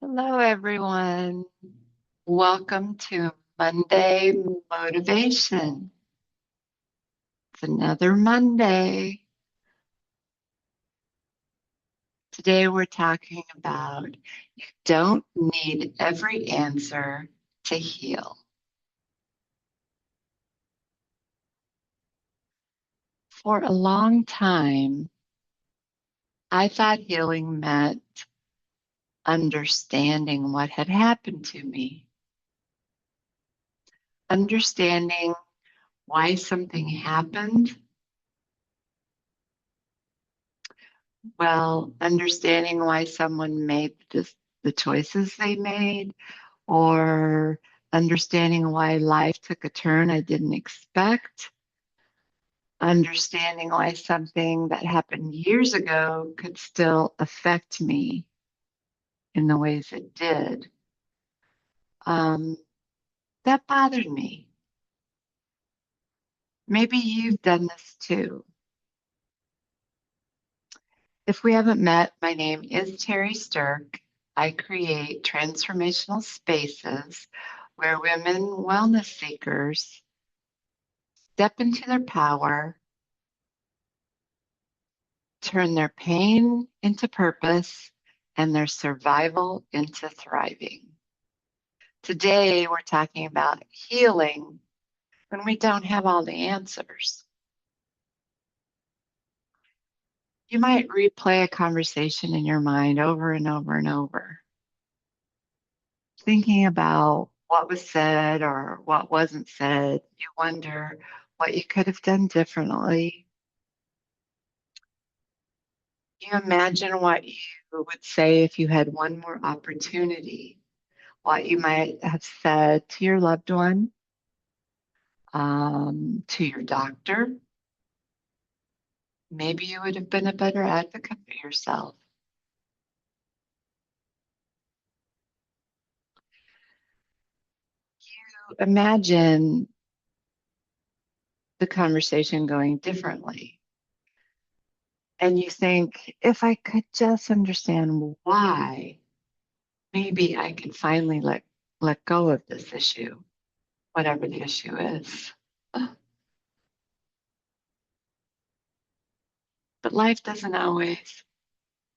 Hello, everyone. Welcome to Monday Motivation. It's another Monday. Today, we're talking about you don't need every answer to heal. For a long time, I thought healing meant understanding what had happened to me, understanding why something happened. Well, understanding why someone made the choices they made, or understanding why life took a turn I didn't expect, understanding why something that happened years ago could still affect me in the ways it did. Um, that bothered me. Maybe you've done this too. If we haven't met, my name is Terri Sterk. I create transformational spaces where women wellness seekers step into their power, turn their pain into purpose, and their survival into thriving. Today, we're talking about healing when we don't have all the answers. You might replay a conversation in your mind over and over and over, thinking about what was said or what wasn't said. You wonder what you could have done differently. You imagine what you would say if you had one more opportunity, what you might have said to your loved one, to your doctor. Maybe you would have been a better advocate for yourself. Imagine the conversation going differently. And you think, if I could just understand why, maybe I could finally let go of this issue, whatever the issue is. But life doesn't always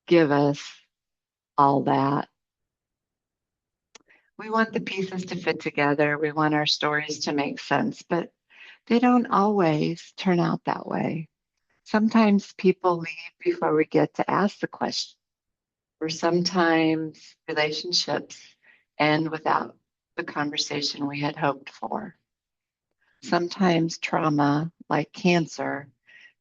give us all that. We want the pieces to fit together. We want our stories to make sense, but they don't always turn out that way. Sometimes people leave before we get to ask the question, or sometimes relationships end without the conversation we had hoped for. Sometimes trauma, like cancer,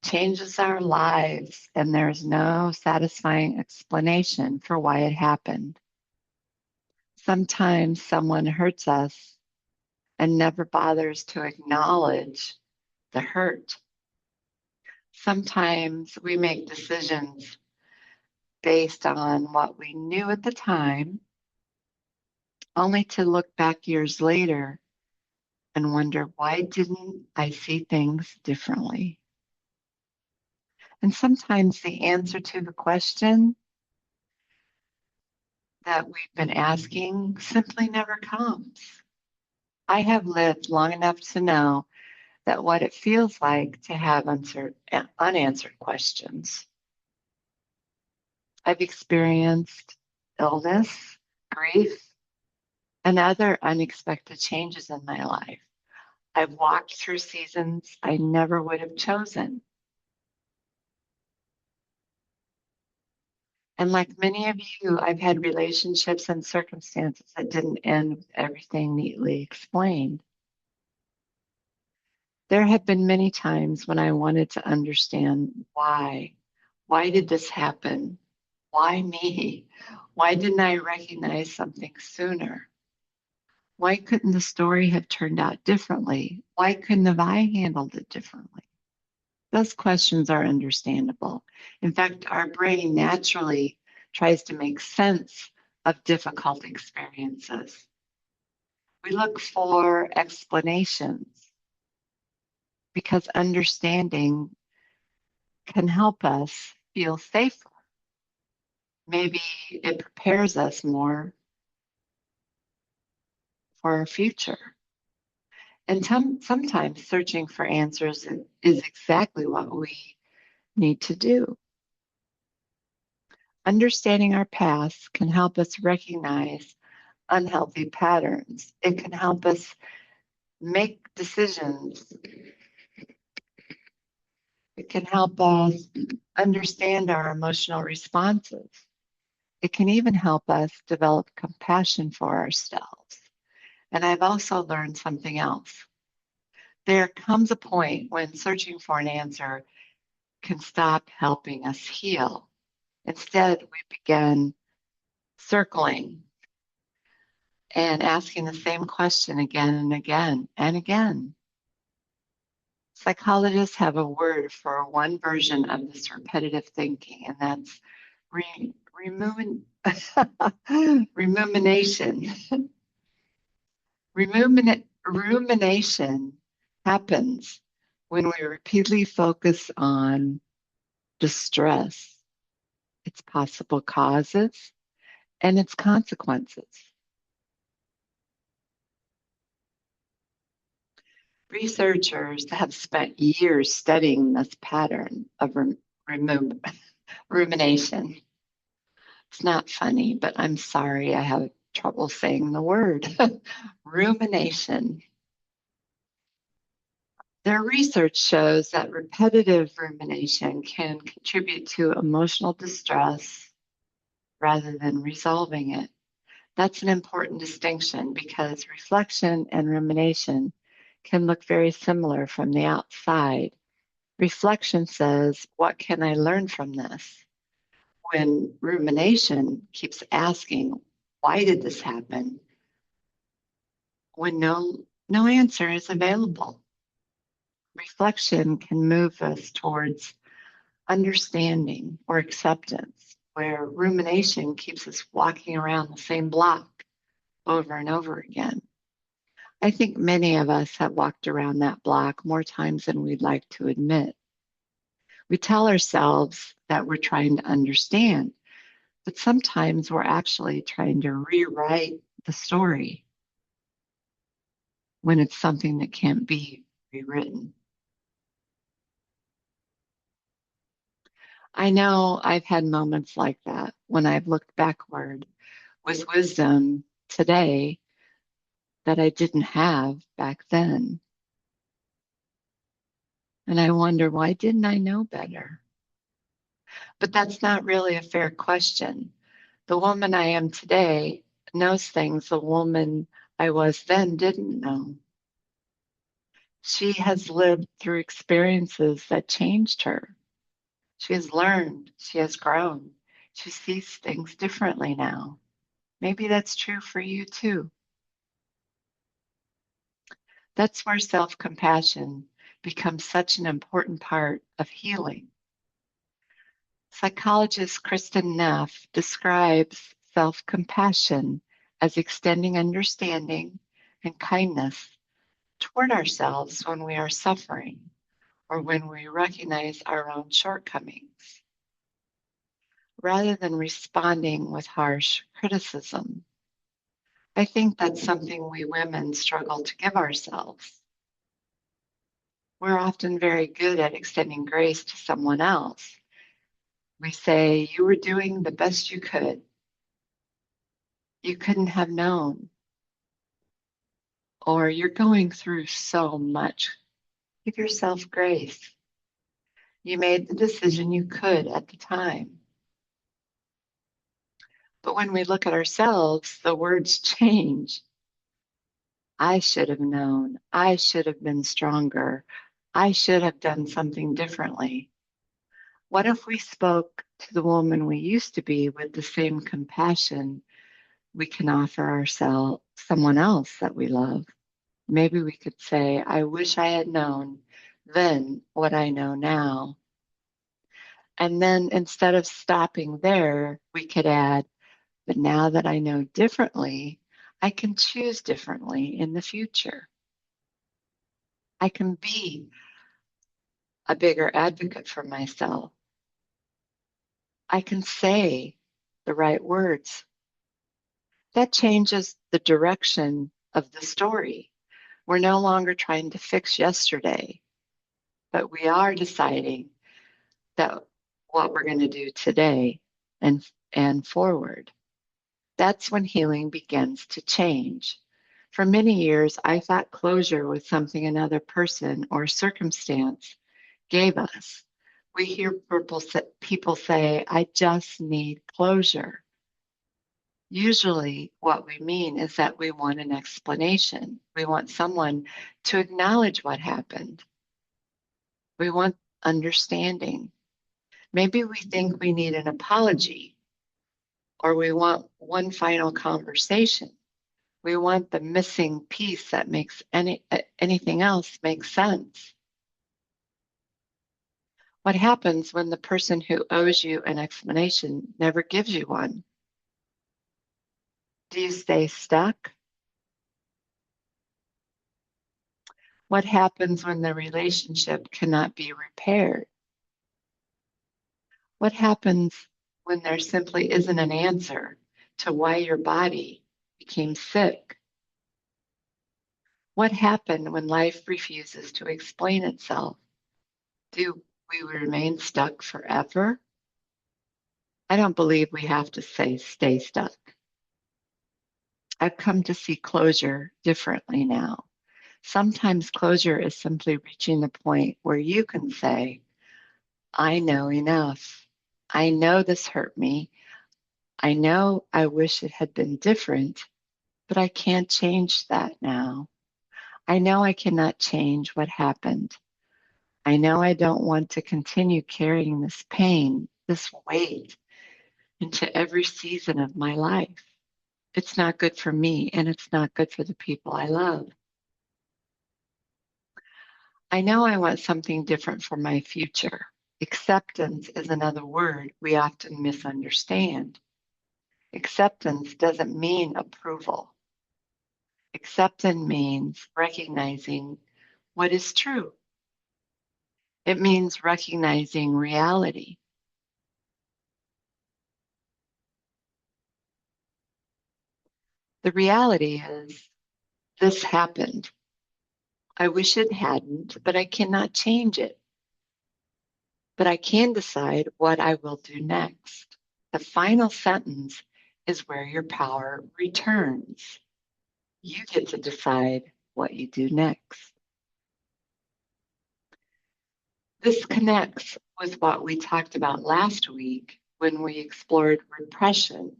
changes our lives and there's no satisfying explanation for why it happened. Sometimes someone hurts us and never bothers to acknowledge the hurt. Sometimes we make decisions based on what we knew at the time, only to look back years later and wonder, why didn't I see things differently? And sometimes the answer to the question that we've been asking simply never comes. I have lived long enough to know that what it feels like to have unanswered questions. I've experienced illness, grief, and other unexpected changes in my life. I've walked through seasons I never would have chosen. And like many of you, I've had relationships and circumstances that didn't end with everything neatly explained. There have been many times when I wanted to understand why. Why did this happen? Why me? Why didn't I recognize something sooner? Why couldn't the story have turned out differently? Why couldn't have I handled it differently? Those questions are understandable. In fact, our brain naturally tries to make sense of difficult experiences. We look for explanations because understanding can help us feel safer. Maybe it prepares us more for our future. And sometimes searching for answers is exactly what we need to do. Understanding our past can help us recognize unhealthy patterns. It can help us make decisions. It can help us understand our emotional responses. It can even help us develop compassion for ourselves. And I've also learned something else. There comes a point when searching for an answer can stop helping us heal. Instead, we begin circling and asking the same question again and again and again. Psychologists have a word for one version of this repetitive thinking, and that's rumination. Rumination happens when we repeatedly focus on distress, its possible causes, and its consequences. Researchers have spent years studying this pattern of rumination. It's not funny, but I'm sorry I have trouble saying the word. Rumination. Their research shows that repetitive rumination can contribute to emotional distress rather than resolving it. That's an important distinction because reflection and rumination can look very similar from the outside. Reflection says, what can I learn from this? When rumination keeps asking, why did this happen? When no answer is available. Reflection can move us towards understanding or acceptance, where rumination keeps us walking around the same block over and over again. I think many of us have walked around that block more times than we'd like to admit. We tell ourselves that we're trying to understand, but sometimes we're actually trying to rewrite the story when it's something that can't be rewritten. I know I've had moments like that when I've looked backward with wisdom today that I didn't have back then. And I wonder, why didn't I know better? But that's not really a fair question. The woman I am today knows things the woman I was then didn't know. She has lived through experiences that changed her. She has learned, she has grown. She sees things differently now. Maybe that's true for you too. That's where self-compassion becomes such an important part of healing. Psychologist Kristen Neff describes self-compassion as extending understanding and kindness toward ourselves when we are suffering or when we recognize our own shortcomings, rather than responding with harsh criticism. I think that's something we women struggle to give ourselves. We're often very good at extending grace to someone else. We say, you were doing the best you could. You couldn't have known. Or you're going through so much. Give yourself grace. You made the decision you could at the time. But when we look at ourselves, the words change. I should have known. I should have been stronger. I should have done something differently. What if we spoke to the woman we used to be with the same compassion we can offer ourselves, someone else that we love? Maybe we could say, I wish I had known then what I know now. And then instead of stopping there, we could add, but now that I know differently, I can choose differently in the future. I can be a bigger advocate for myself. I can say the right words. That changes the direction of the story. We're no longer trying to fix yesterday, but we are deciding that what we're going to do today and forward. That's when healing begins to change. For many years, I thought closure was something another person or circumstance gave us. We hear people say, I just need closure. Usually, what we mean is that we want an explanation. We want someone to acknowledge what happened. We want understanding. Maybe we think we need an apology, or we want one final conversation. We want the missing piece that makes anything else make sense. What happens when the person who owes you an explanation never gives you one? Do you stay stuck? What happens when the relationship cannot be repaired? What happens when there simply isn't an answer to why your body became sick? What happened when life refuses to explain itself? Do we remain stuck forever? I don't believe we have to say stay stuck. I've come to see closure differently now. Sometimes closure is simply reaching the point where you can say, I know enough. I know this hurt me. I know I wish it had been different, but I can't change that now. I know I cannot change what happened. I know I don't want to continue carrying this pain, this weight into every season of my life. It's not good for me, and it's not good for the people I love. I know I want something different for my future. Acceptance is another word we often misunderstand. Acceptance doesn't mean approval. Acceptance means recognizing what is true. It means recognizing reality. The reality is this happened. I wish it hadn't, but I cannot change it. But I can decide what I will do next. The final sentence is where your power returns. You get to decide what you do next. This connects with what we talked about last week when we explored repression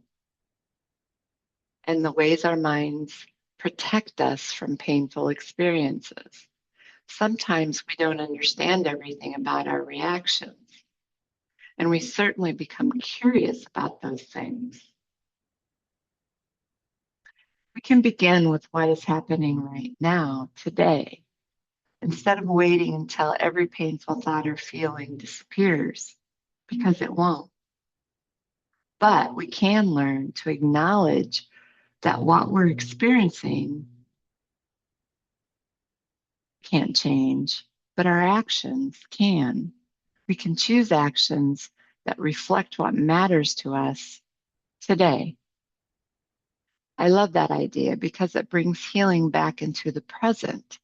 and the ways our minds protect us from painful experiences. Sometimes we don't understand everything about our reactions, and we certainly become curious about those things. We can begin with what is happening right now, today, instead of waiting until every painful thought or feeling disappears, because it won't. But we can learn to acknowledge that what we're experiencing can't change, but our actions can. We can choose actions that reflect what matters to us today. I love that idea because it brings healing back into the present.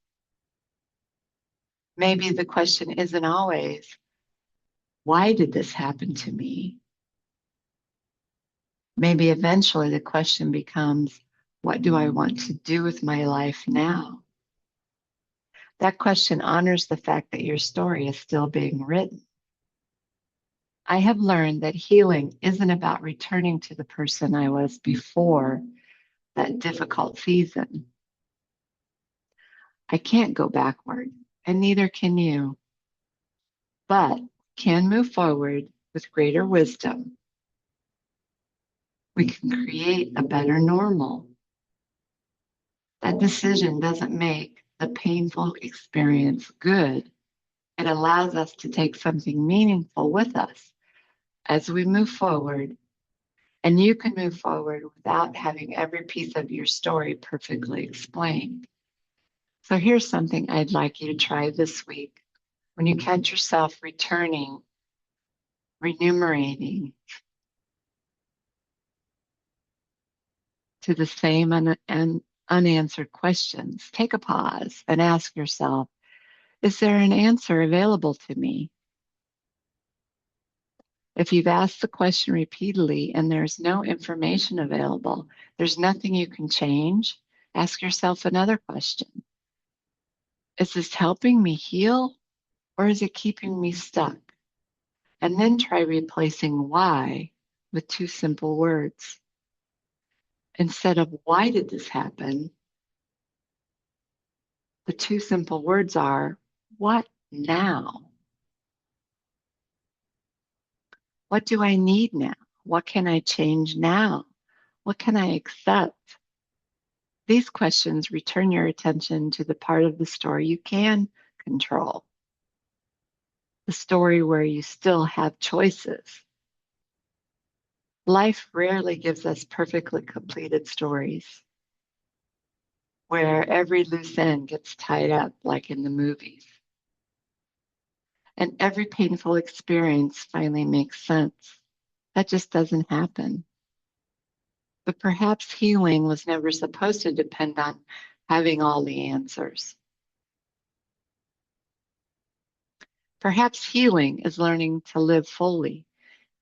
Maybe the question isn't always, why did this happen to me? Maybe eventually the question becomes, what do I want to do with my life now? That question honors the fact that your story is still being written. I have learned that healing isn't about returning to the person I was before that difficult season. I can't go backward, and neither can you, but can move forward with greater wisdom. We can create a better normal. That decision doesn't make the painful experience good. It allows us to take something meaningful with us as we move forward. And you can move forward without having every piece of your story perfectly explained. So here's something I'd like you to try this week. When you catch yourself returning, remunerating to the same unanswered questions, take a pause and ask yourself, is there an answer available to me? If you've asked the question repeatedly and there's no information available, there's nothing you can change, ask yourself another question. Is this helping me heal or is it keeping me stuck? And then try replacing why with two simple words. Instead of why did this happen, the two simple words are what now? What do I need now? What can I change now? What can I accept? These questions return your attention to the part of the story you can control, the story where you still have choices. Life rarely gives us perfectly completed stories where every loose end gets tied up like in the movies. And every painful experience finally makes sense. That just doesn't happen. But perhaps healing was never supposed to depend on having all the answers. Perhaps healing is learning to live fully,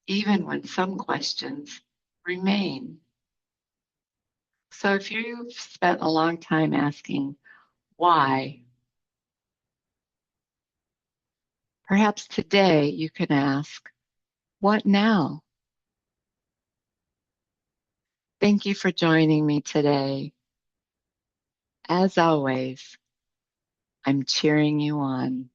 even when some questions remain. So if you've spent a long time asking why, perhaps today you can ask, what now? Thank you for joining me today. As always, I'm cheering you on.